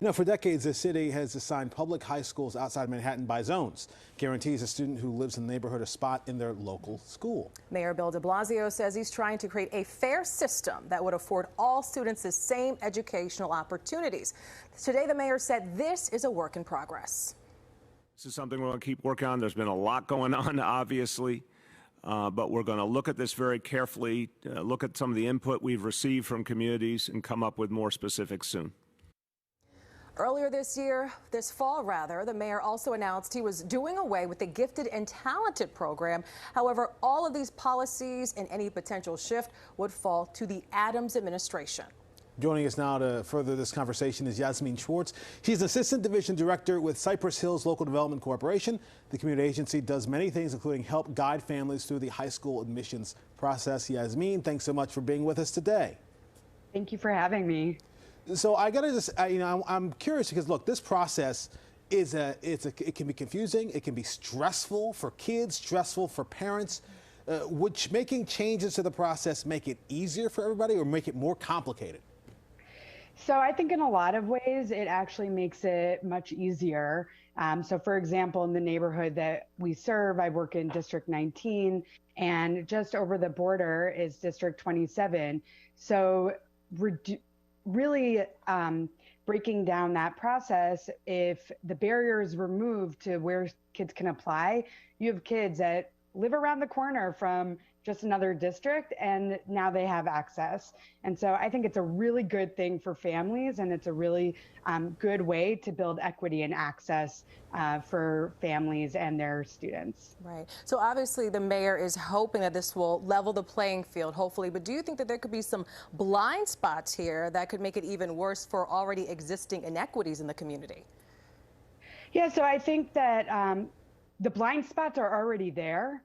You know, for decades, the city has assigned public high schools outside Manhattan by zones, guarantees a student who lives in the neighborhood a spot in their local school. Mayor Bill de Blasio says he's trying to create a fair system that would afford all students the same educational opportunities. Today, the mayor said this is a work in progress. This is something we're going to keep working on. There's been a lot going on, obviously, but we're going to look at this very carefully, look at some of the input we've received from communities, and come up with more specifics soon. Earlier this fall, the mayor also announced he was doing away with the Gifted and Talented program. However, all of these policies and any potential shift would fall to the Adams administration. Joining us now to further this conversation is Yasmin Schwartz. She's Assistant Division Director with Cypress Hills Local Development Corporation. The community agency does many things, including help guide families through the high school admissions process. Yasmin, thanks so much for being with us today. Thank you for having me. So I got to just, I'm curious because, look, this process it can be confusing. It can be stressful for kids, stressful for parents. Would making changes to the process make it easier for everybody or make it more complicated? So I think in a lot of ways, it actually makes it much easier. So for example, in the neighborhood that we serve, I work in District 19, and just over the border is District 27. So really breaking down that process, if the barrier is removed to where kids can apply, you have kids that live around the corner from just another district, and now they have access. And so I think it's a really good thing for families, and it's a really good way to build equity and access for families and their students. Right. So obviously the mayor is hoping that this will level the playing field, hopefully, but do you think that there could be some blind spots here that could make it even worse for already existing inequities in the community? Yeah, so I think that the blind spots are already there.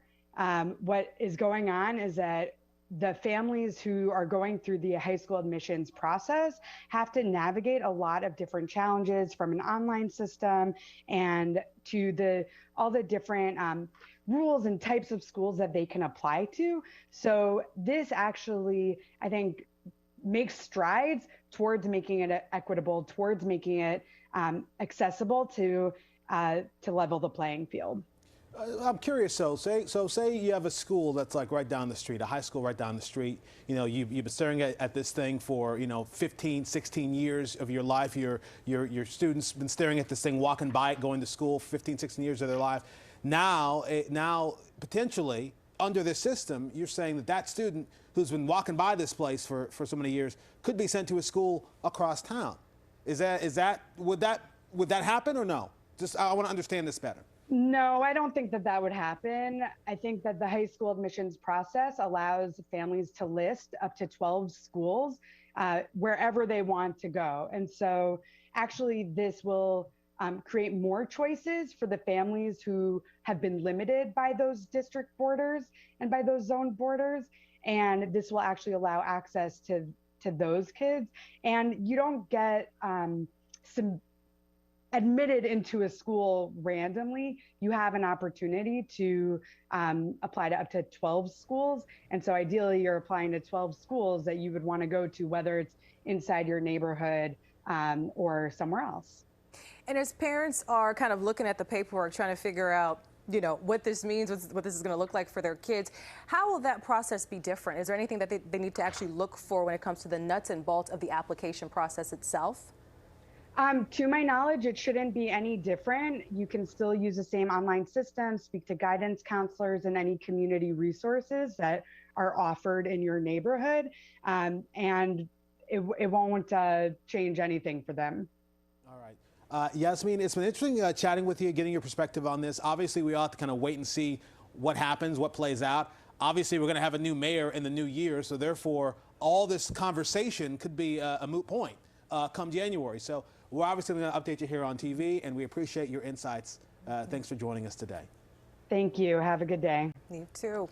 What is going on is that the families who are going through the high school admissions process have to navigate a lot of different challenges, from an online system and to all the different rules and types of schools that they can apply to. So this actually, I think, makes strides towards making it equitable, towards making it accessible to level the playing field. I'm curious. So say you have a school that's like right down the street, a high school right down the street. You know, you've been staring at this thing for 15, 16 years of your life. Your students been staring at this thing, walking by it, going to school for 15, 16 years of their life. Now potentially under this system, you're saying that student who's been walking by this place for so many years could be sent to a school across town. Would that happen or no? Just I want to understand this better. No, I don't think that would happen. I think that the high school admissions process allows families to list up to 12 schools wherever they want to go. And so actually this will create more choices for the families who have been limited by those district borders and by those zone borders. And this will actually allow access to those kids. And you don't get admitted into a school randomly. You have an opportunity to apply to up to 12 schools. And so ideally you're applying to 12 schools that you would want to go to, whether it's inside your neighborhood or somewhere else. And as parents are kind of looking at the paperwork, trying to figure out what this means, what this is going to look like for their kids, how will that process be different? Is there anything that they need to actually look for when it comes to the nuts and bolts of the application process itself? To my knowledge, it shouldn't be any different. You can still use the same online system, speak to guidance counselors and any community resources that are offered in your neighborhood, and it won't change anything for them. All right. Yasmin, it's been interesting chatting with you, getting your perspective on this. Obviously, we ought to kind of wait and see what happens, what plays out. Obviously, we're going to have a new mayor in the new year, so therefore, all this conversation could be a moot point come January. So we're obviously going to update you here on TV, and we appreciate your insights. Thanks for joining us today. Thank you. Have a good day. You too.